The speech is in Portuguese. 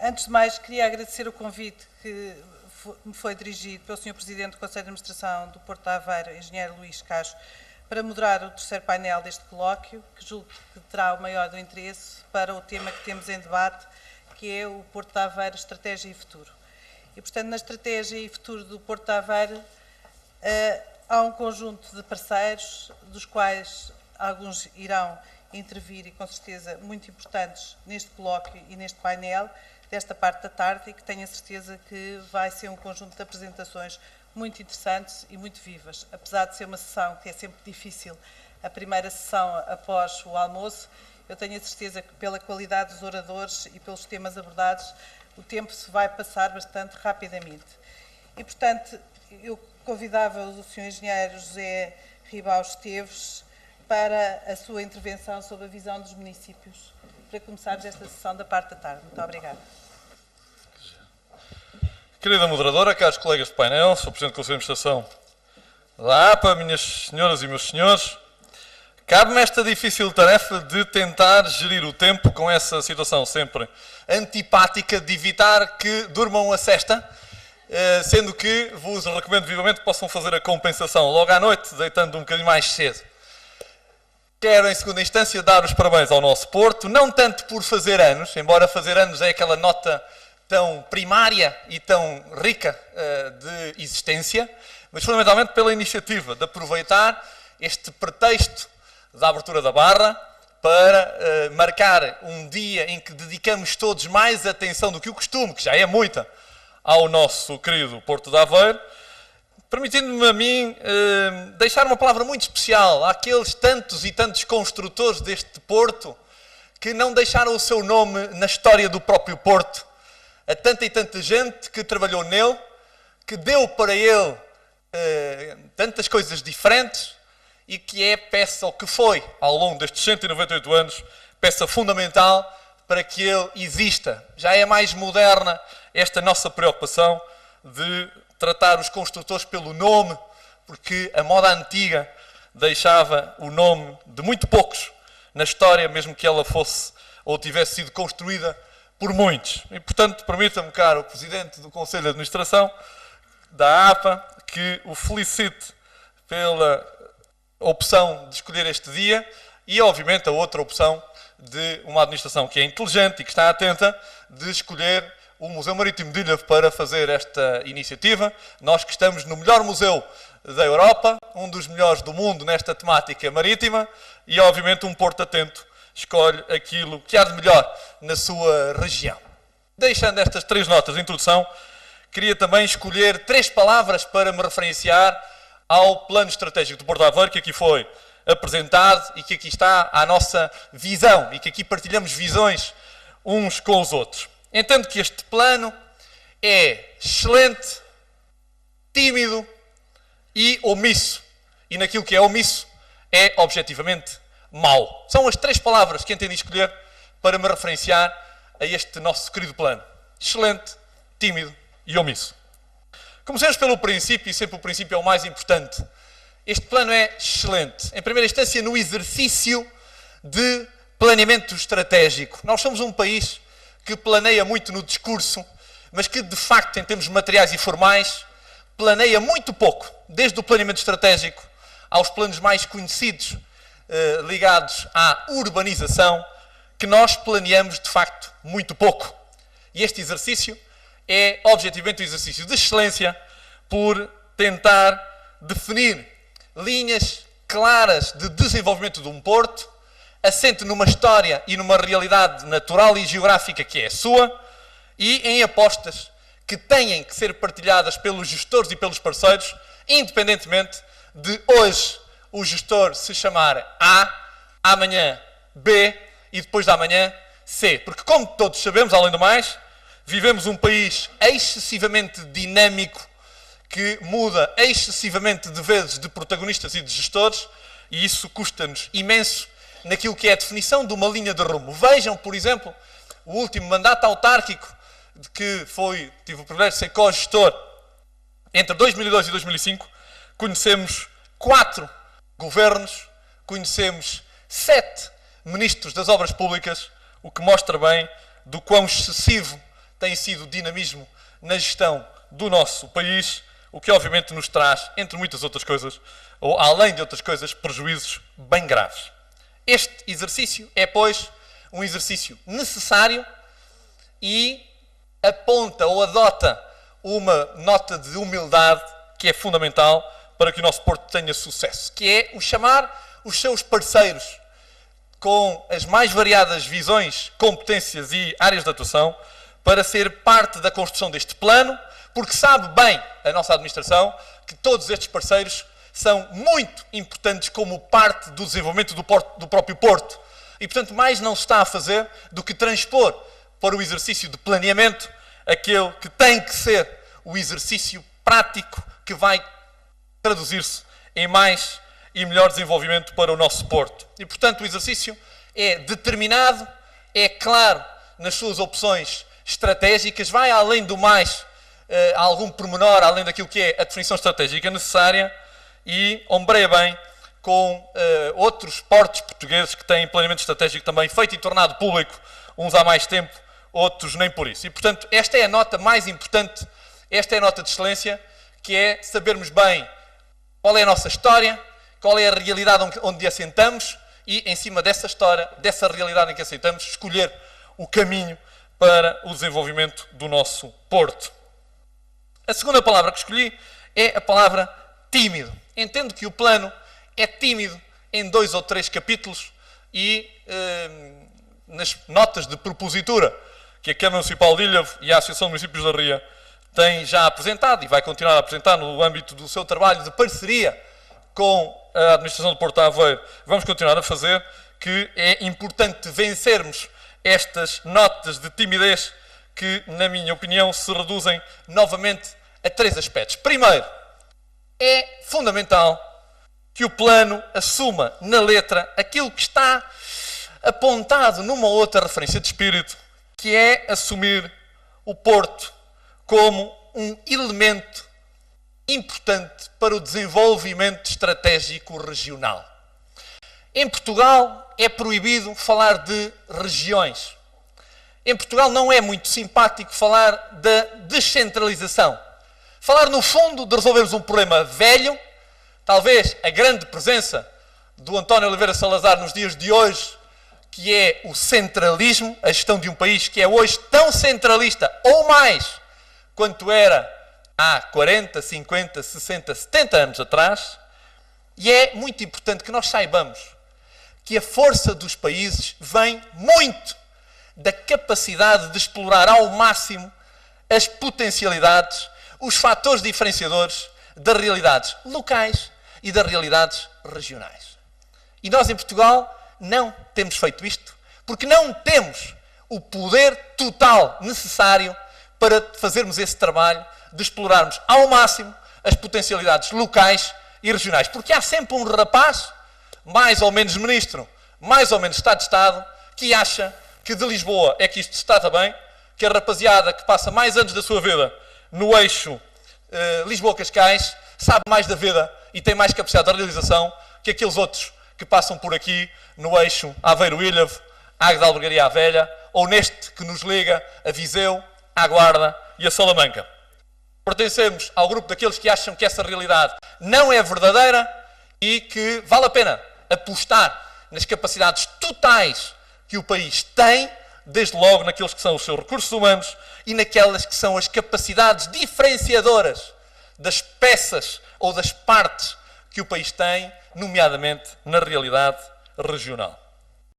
Antes de mais, queria agradecer o convite que me foi dirigido pelo Sr. Presidente do Conselho de Administração do Porto de Aveiro, Engenheiro Luís Cacho, para moderar o terceiro painel deste colóquio, que julgo que terá o maior do interesse para o tema que temos em debate, que é o Porto de Aveiro, Estratégia e Futuro. E, portanto, na Estratégia e Futuro do Porto de Aveiro, há um conjunto de parceiros, dos quais alguns irão intervir e, com certeza, muito importantes neste colóquio e neste painel, desta parte da tarde, e que tenho a certeza que vai ser um conjunto de apresentações muito interessantes e muito vivas. Apesar de ser uma sessão que é sempre difícil, a primeira sessão após o almoço, eu tenho a certeza que pela qualidade dos oradores e pelos temas abordados, o tempo se vai passar bastante rapidamente. E, portanto, eu convidava o Sr. Engenheiro José Ribao Esteves para a sua intervenção sobre a visão dos municípios, para começarmos esta sessão da parte da tarde. Muito obrigada. Querida moderadora, caros colegas de painel, Sr. Presidente do Conselho de Administração da APA, minhas senhoras e meus senhores, cabe-me esta difícil tarefa de tentar gerir o tempo com essa situação sempre antipática de evitar que durmam a sesta, sendo que vos recomendo vivamente que possam fazer a compensação logo à noite, deitando um bocadinho mais cedo. Quero, em segunda instância, dar os parabéns ao nosso Porto, não tanto por fazer anos, embora fazer anos é aquela nota tão primária e tão rica de existência, mas fundamentalmente pela iniciativa de aproveitar este pretexto da abertura da Barra para marcar um dia em que dedicamos todos mais atenção do que o costume, que já é muita, ao nosso querido Porto de Aveiro, permitindo-me a mim deixar uma palavra muito especial àqueles tantos e tantos construtores deste Porto que não deixaram o seu nome na história do próprio Porto. A tanta e tanta gente que trabalhou nele, que deu para ele tantas coisas diferentes e que é peça, ou que foi, ao longo destes 198 anos, peça fundamental para que ele exista. Já é mais moderna esta nossa preocupação de tratar os construtores pelo nome, porque a moda antiga deixava o nome de muito poucos na história, mesmo que ela fosse ou tivesse sido construída por muitos. E, portanto, permita-me, caro Presidente do Conselho de Administração da APA, que o felicite pela opção de escolher este dia e, obviamente, a outra opção de uma administração que é inteligente e que está atenta de escolher o Museu Marítimo de Ilha para fazer esta iniciativa. Nós que estamos no melhor museu da Europa, um dos melhores do mundo nesta temática marítima e, obviamente, um Porto atento escolhe aquilo que há de melhor na sua região. Deixando estas 3 notas de introdução, queria também escolher 3 palavras para me referenciar ao plano estratégico do Porto de Aveiro, que aqui foi apresentado e que aqui está a nossa visão e que aqui partilhamos visões uns com os outros. Entendo que este plano é excelente, tímido e omisso. E naquilo que é omisso é objetivamente mau. São as 3 palavras que entendi escolher para me referenciar a este nosso querido plano. Excelente, tímido e omisso. Comecemos pelo princípio, e sempre o princípio é o mais importante. Este plano é excelente. Em primeira instância, no exercício de planeamento estratégico. Nós somos um país que planeia muito no discurso, mas que, de facto, em termos materiais e formais, planeia muito pouco, desde o planeamento estratégico aos planos mais conhecidos, ligados à urbanização, que nós planeamos, de facto, muito pouco. E este exercício é, objetivamente, um exercício de excelência por tentar definir linhas claras de desenvolvimento de um porto, assente numa história e numa realidade natural e geográfica que é a sua, e em apostas que têm que ser partilhadas pelos gestores e pelos parceiros, independentemente de hoje o gestor se chamar A, amanhã B e depois da amanhã C. Porque, como todos sabemos, além do mais, vivemos um país excessivamente dinâmico, que muda excessivamente de vezes de protagonistas e de gestores, e isso custa-nos imenso naquilo que é a definição de uma linha de rumo. Vejam, por exemplo, o último mandato autárquico, de que tive o privilégio de ser co-gestor entre 2002 e 2005, conhecemos 4 governos, conhecemos 7 ministros das Obras Públicas, o que mostra bem do quão excessivo tem sido dinamismo na gestão do nosso país, o que obviamente nos traz, entre muitas outras coisas, ou além de outras coisas, prejuízos bem graves. Este exercício é, pois, um exercício necessário e aponta ou adota uma nota de humildade que é fundamental para que o nosso Porto tenha sucesso, que é o chamar os seus parceiros com as mais variadas visões, competências e áreas de atuação para ser parte da construção deste plano, porque sabe bem a nossa administração que todos estes parceiros são muito importantes como parte do desenvolvimento do próprio Porto. E, portanto, mais não se está a fazer do que transpor para o exercício de planeamento aquele que tem que ser o exercício prático que vai traduzir-se em mais e melhor desenvolvimento para o nosso Porto. E, portanto, o exercício é determinado, é claro nas suas opções estratégicas, vai além do mais, algum pormenor, além daquilo que é a definição estratégica necessária e ombreia bem com outros portos portugueses que têm planeamento estratégico também feito e tornado público, uns há mais tempo, outros nem por isso. E, portanto, esta é a nota mais importante, esta é a nota de excelência, que é sabermos bem qual é a nossa história, qual é a realidade onde assentamos e, em cima dessa história, dessa realidade em que aceitamos, escolher o caminho para o desenvolvimento do nosso Porto. A segunda palavra que escolhi é a palavra tímido. Entendo que o plano é tímido em 2 ou 3 capítulos e nas notas de propositura que a Câmara Municipal de Ilhavo e a Associação de Municípios da Ria têm já apresentado e vai continuar a apresentar no âmbito do seu trabalho de parceria com a administração do Porto Aveiro, vamos continuar a fazer, que é importante vencermos estas notas de timidez que, na minha opinião, se reduzem novamente a 3 aspectos. Primeiro, é fundamental que o plano assuma na letra aquilo que está apontado numa outra referência de espírito, que é assumir o Porto como um elemento importante para o desenvolvimento estratégico regional. Em Portugal é proibido falar de regiões. Em Portugal não é muito simpático falar da descentralização. Falar, no fundo, de resolvermos um problema velho, talvez a grande presença do António Oliveira Salazar nos dias de hoje, que é o centralismo, a gestão de um país que é hoje tão centralista ou mais quanto era há 40, 50, 60, 70 anos atrás. E é muito importante que nós saibamos que a força dos países vem muito da capacidade de explorar ao máximo as potencialidades, os fatores diferenciadores das realidades locais e das realidades regionais. E nós em Portugal não temos feito isto, porque não temos o poder total necessário para fazermos esse trabalho de explorarmos ao máximo as potencialidades locais e regionais. Porque há sempre um rapaz, mais ou menos ministro, mais ou menos Estado de Estado, que acha que de Lisboa é que isto se trata bem, que a rapaziada que passa mais anos da sua vida no eixo Lisboa-Cascais sabe mais da vida e tem mais capacidade de realização que aqueles outros que passam por aqui no eixo Aveiro-Ilhavo, Águeda de Albergaria à Velha, ou neste que nos liga a Viseu, à Guarda e a Salamanca. Pertencemos ao grupo daqueles que acham que essa realidade não é verdadeira e que vale a pena apostar nas capacidades totais que o país tem, desde logo naqueles que são os seus recursos humanos e naquelas que são as capacidades diferenciadoras das peças ou das partes que o país tem, nomeadamente na realidade regional.